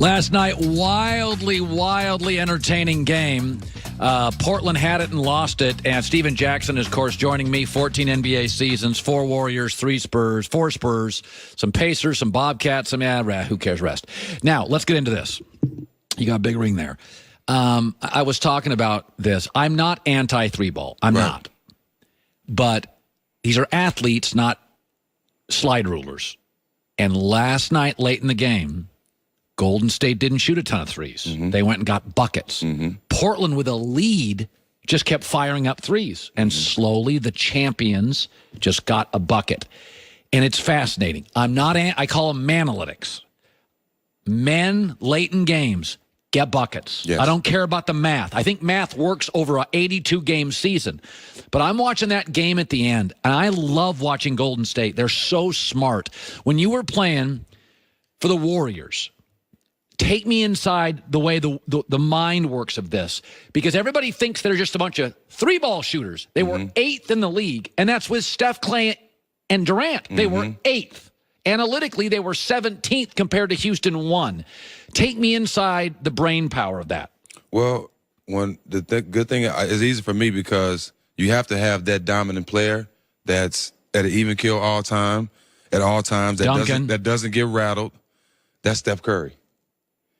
Last night, wildly entertaining game. Portland had it and lost it. And Steven Jackson is, of course, joining me. 14 NBA seasons, 4 Warriors, 3 Spurs, 4 Spurs, some Pacers, some Bobcats, some, who cares, rest. Now, let's get into this. You got a big ring there. I was talking about this. I'm not anti-three ball. I'm not. But these are athletes, not slide rulers. And last night, late in the game, Golden State didn't shoot a ton of threes. They went and got buckets. Portland, with a lead, just kept firing up threes. And slowly, the champions just got a bucket. And it's fascinating. I call them manalytics. Men, late in games, get buckets. Yes. I don't care about the math. I think math works over an 82-game season. But I'm watching that game at the end, and I love watching Golden State. They're so smart. When you were playing for the Warriors, take me inside the way the mind works of this, because everybody thinks they're just a bunch of three-ball shooters. They were 8th in the league, and that's with Steph, Clay, and Durant. They were 8th. Analytically, they were 17th compared to Houston 1. Take me inside the brain power of that. Well, the good thing is easy for me because you have to have that dominant player that's at an even kill at all times, that doesn't get rattled. That's Steph Curry.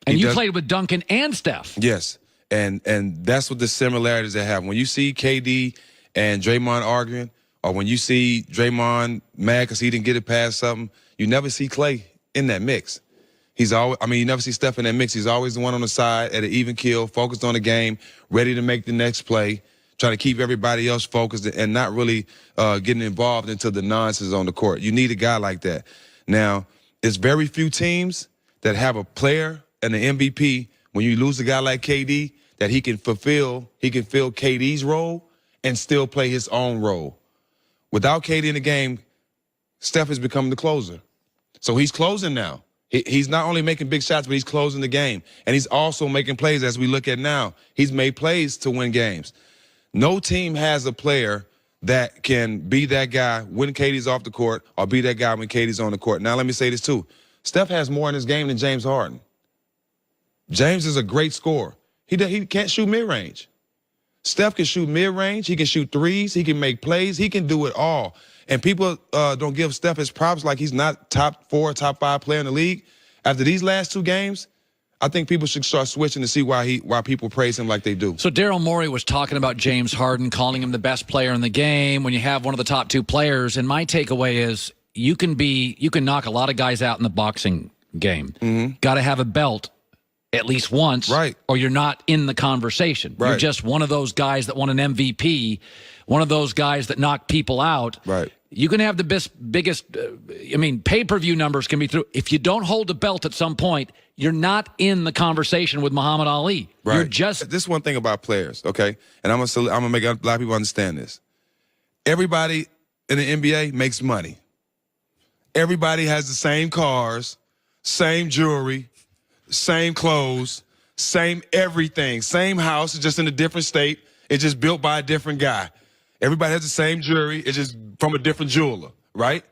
And you played with Duncan and Steph. Yes, and that's what the similarities they have. When you see KD and Draymond arguing, or when you see Draymond mad because he didn't get it past something, you never see Clay in that mix. You never see Steph in that mix. He's always the one on the side at an even kill, focused on the game, ready to make the next play, trying to keep everybody else focused and not really getting involved into the nonsense on the court. You need a guy like that. Now, it's very few teams that have a player and the MVP, when you lose a guy like KD, that he can fill KD's role and still play his own role. Without KD in the game, Steph has become the closer. So he's closing now. He's not only making big shots, but he's closing the game. And he's also making plays as we look at now. He's made plays to win games. No team has a player that can be that guy when KD's off the court or be that guy when KD's on the court. Now, let me say this, too. Steph has more in his game than James Harden. James is a great scorer. He can't shoot mid-range. Steph can shoot mid-range. He can shoot threes. He can make plays. He can do it all. And people don't give Steph his props like he's not top 4, top 5 player in the league. After these last 2 games, I think people should start switching to see why people praise him like they do. So Daryl Morey was talking about James Harden, calling him the best player in the game when you have one of the top 2 players. And my takeaway is you can knock a lot of guys out in the boxing game. Got to have a belt at least once, right, or you're not in the conversation. Right. You're just one of those guys that won an MVP, one of those guys that knock people out. Right. You can have the biggest, pay-per-view numbers can be through. If you don't hold a belt at some point, you're not in the conversation with Muhammad Ali. Right. You're just... This is one thing about players, okay? And I'm gonna make a lot of people understand this. Everybody in the NBA makes money. Everybody has the same cars, same jewelry, same clothes, same everything, same house, it's just in a different state. It's just built by a different guy. Everybody has the same jewelry, it's just from a different jeweler, right?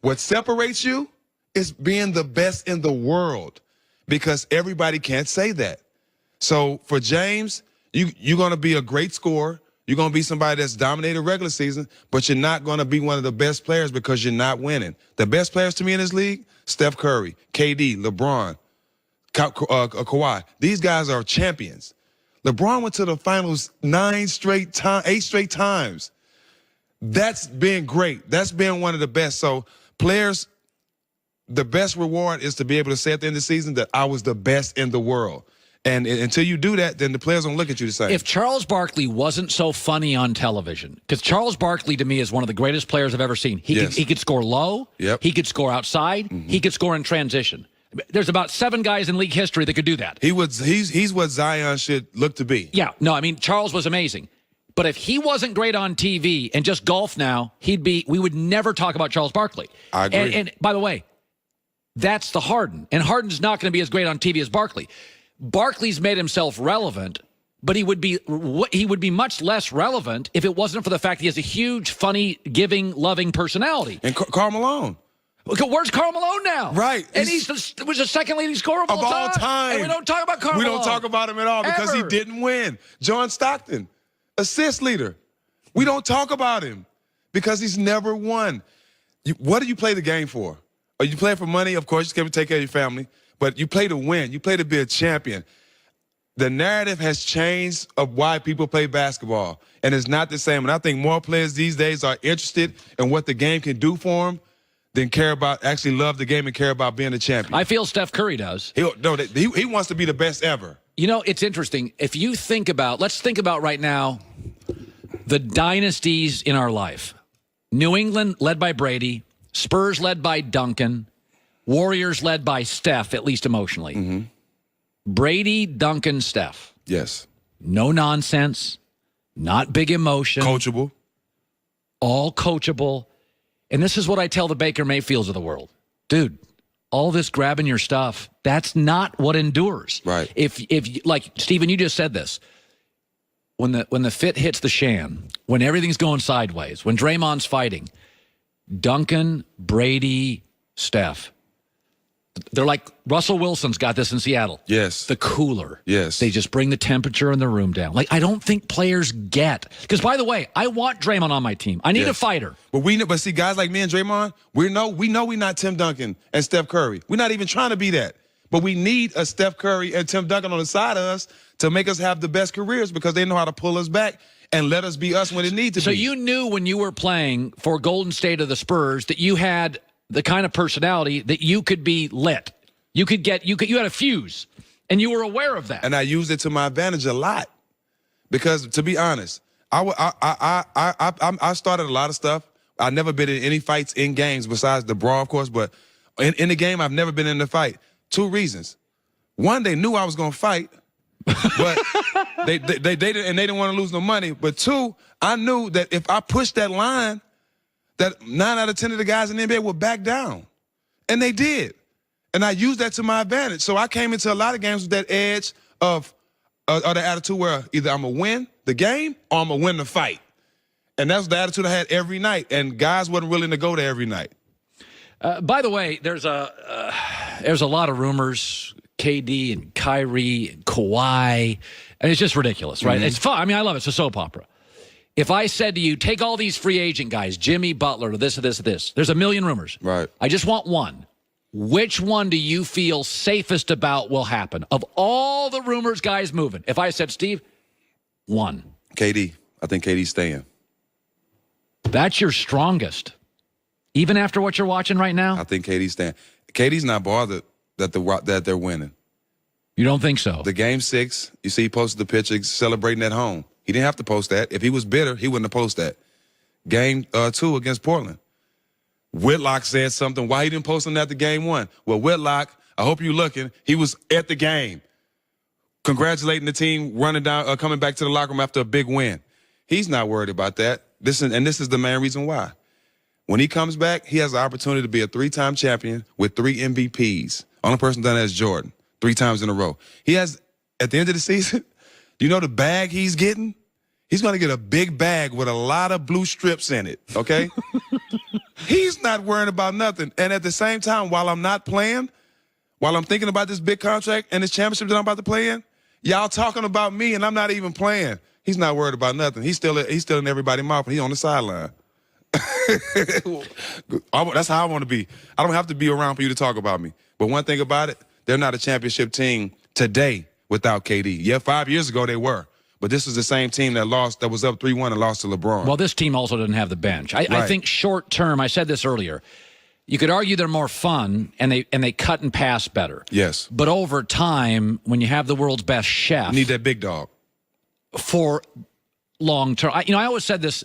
What separates you is being the best in the world, because everybody can't say that. So for James, you're going to be a great scorer. You're going to be somebody that's dominated regular season, but you're not going to be one of the best players because you're not winning. The best players to me in this league, Steph Curry, KD, LeBron, Kawhi. These guys are champions. LeBron went to the finals 8 straight times. That's being great. That's being one of the best. So players, the best reward is to be able to say at the end of the season that I was the best in the world. And until you do that, then the players don't look at you the same. If Charles Barkley wasn't so funny on television, because Charles Barkley to me is one of the greatest players I've ever seen. He could score low. Yep. He could score outside. He could score in transition. There's about 7 guys in league history that could do that. He's what Zion should look to be. Yeah, no, Charles was amazing. But if he wasn't great on TV and just golf now, we would never talk about Charles Barkley. I agree. And by the way, that's the Harden. And Harden's not going to be as great on TV as Barkley. Barkley's made himself relevant, but he would be much less relevant if it wasn't for the fact he has a huge, funny, giving, loving personality. And Karl Malone. Where's Karl Malone now? Right. And he was the second leading scorer of all time. And we don't talk about Karl Malone. We don't talk about him at all because he Ever. didn't win. John Stockton, assist leader. We don't talk about him because he's never won. What do you play the game for? Are you playing for money? Of course, you can take care of your family. But you play to win. You play to be a champion. The narrative has changed of why people play basketball, and it's not the same. And I think more players these days are interested in what the game can do for them than actually love the game and care about being a champion. I feel Steph Curry does. He wants to be the best ever. You know, it's interesting. If you think about, let's think about right now the dynasties in our life. New England led by Brady, Spurs led by Duncan, Warriors led by Steph, at least emotionally. Mm-hmm. Brady, Duncan, Steph. Yes. No nonsense, not big emotion. Coachable. All coachable. And this is what I tell the Baker Mayfields of the world. Dude, all this grabbing your stuff, that's not what endures. Right. If like, Stephen, you just said this. When the fit hits the shan, when everything's going sideways, when Draymond's fighting, Duncan, Brady, Steph, they're like Russell Wilson's got this in Seattle. Yes. The cooler. Yes. They just bring the temperature in the room down. Like, I don't think players get. Because, by the way, I want Draymond on my team. I need a fighter. But see, guys like me and Draymond, we know we're not Tim Duncan and Steph Curry. We're not even trying to be that. But we need a Steph Curry and Tim Duncan on the side of us to make us have the best careers because they know how to pull us back and let us be us when it needs to be. So you knew when you were playing for Golden State or the Spurs that you had the kind of personality that you could be lit. You had a fuse, and you were aware of that. And I used it to my advantage a lot because, to be honest, I started a lot of stuff. I've never been in any fights in games besides the brawl, of course, but in the game, I've never been in a fight. 2 reasons. One, they knew I was going to fight, but they didn't want to lose no money. But 2, I knew that if I pushed that line, that 9 out of 10 of the guys in the NBA would back down. And they did. And I used that to my advantage. So I came into a lot of games with that edge of the attitude where either I'm going to win the game or I'm going to win the fight. And that's the attitude I had every night. And guys wasn't willing to go there every night. By the way, there's a lot of rumors, KD and Kyrie and Kawhi, and it's just ridiculous, right? It's fun. I mean, I love it. It's a soap opera. If I said to you, take all these free agent guys, Jimmy Butler, this, there's a million rumors. Right. I just want one. Which one do you feel safest about will happen? Of all the rumors guys moving, if I said, Steve, one. KD. I think KD's staying. That's your strongest. Even after what you're watching right now? I think KD's staying. KD's not bothered that they're winning. You don't think so? The Game 6, you see he posted the picture celebrating at home. He didn't have to post that. If he was bitter, he wouldn't have posted that. Game 2 against Portland. Whitlock said something. Why he didn't post him after Game 1? Well, Whitlock, I hope you're looking. He was at the game, congratulating the team, running down, coming back to the locker room after a big win. He's not worried about that. This is the main reason why. When he comes back, he has the opportunity to be a 3-time champion with 3 MVPs. Only person done that is Jordan, 3 times in a row. He has, at the end of the season, you know the bag he's getting? He's going to get a big bag with a lot of blue strips in it, okay? He's not worrying about nothing. And at the same time, while I'm not playing, while I'm thinking about this big contract and this championship that I'm about to play in, y'all talking about me and I'm not even playing. He's not worried about nothing. He's still in everybody's mouth and he's on the sideline. That's how I want to be. I don't have to be around for you to talk about me. But one thing about it, they're not a championship team today without KD. Yeah, 5 years ago they were. But this is the same team that was up 3-1 and lost to LeBron. Well, this team also didn't have the bench. I think short term, I said this earlier, you could argue they're more fun and they cut and pass better. Yes. But over time, when you have the world's best chef. You need that big dog. For long term. I always said this.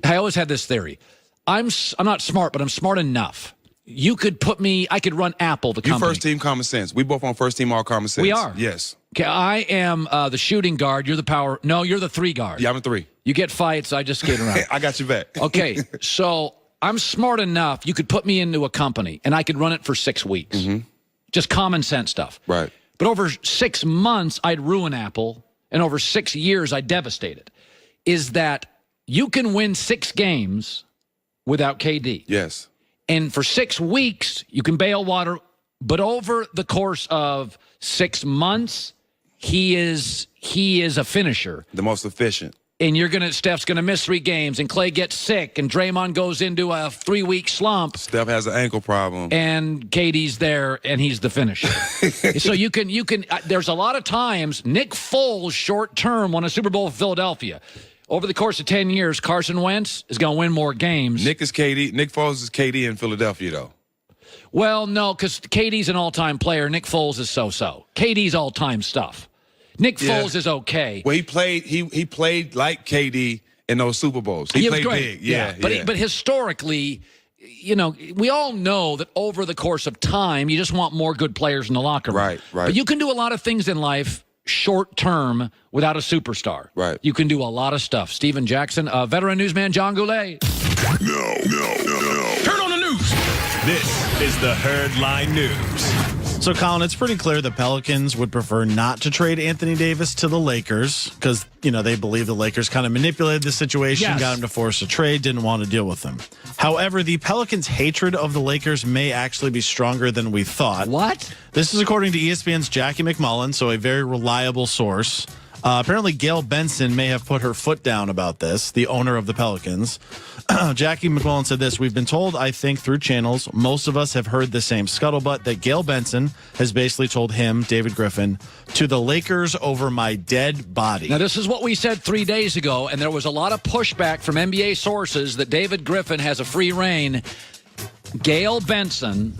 I always had this theory. I'm not smart, but I'm smart enough. You could put me, I could run Apple, the company. You first team common sense. We both on first team all common sense. We are. Yes. Okay, I am the shooting guard. You're the power. No, you're the 3 guard. Yeah, I'm a 3. You get fights. I just skate around. I got you back. Okay, so I'm smart enough. You could put me into a company, and I could run it for 6 weeks. Just common sense stuff. Right. But over 6 months, I'd ruin Apple, and over 6 years, I'd devastate it. Is that you can win 6 games without KD. Yes. And for 6 weeks, you can bail water. But over the course of 6 months, he is a finisher. The most efficient. And Steph's gonna miss 3 games, and Klay gets sick, and Draymond goes into a 3-week slump. Steph has an ankle problem, and KD's there, and he's the finisher. So you can. There's a lot of times Nick Foles short term won a Super Bowl for Philadelphia. Over the course of 10 years, Carson Wentz is going to win more games. Nick Foles is KD in Philadelphia, though. Well, no, because KD's an all-time player. Nick Foles is so-so. KD's all-time stuff. Nick Foles is okay. Well, he played like KD in those Super Bowls. He played great. big. Yeah. But historically, we all know that over the course of time, you just want more good players in the locker room. Right. But you can do a lot of things in life short term without a superstar. Right. You can do a lot of stuff. Stephen Jackson, veteran newsman John Goulet. No. Turn on the news. This is the Herd Line News. So, Colin, it's pretty clear the Pelicans would prefer not to trade Anthony Davis to the Lakers because, they believe the Lakers kind of manipulated the situation, got him to force a trade, didn't want to deal with him. However, the Pelicans' hatred of the Lakers may actually be stronger than we thought. What? This is according to ESPN's Jackie McMullen, so a very reliable source. Apparently, Gail Benson may have put her foot down about this, the owner of the Pelicans. Jackie McMullen said this: "We've been told, I think, through channels, most of us have heard the same scuttlebutt, that Gail Benson has basically told him, David Griffin, to the Lakers over my dead body." Now, this is what we said 3 days ago, and there was a lot of pushback from NBA sources that David Griffin has a free reign. Gail Benson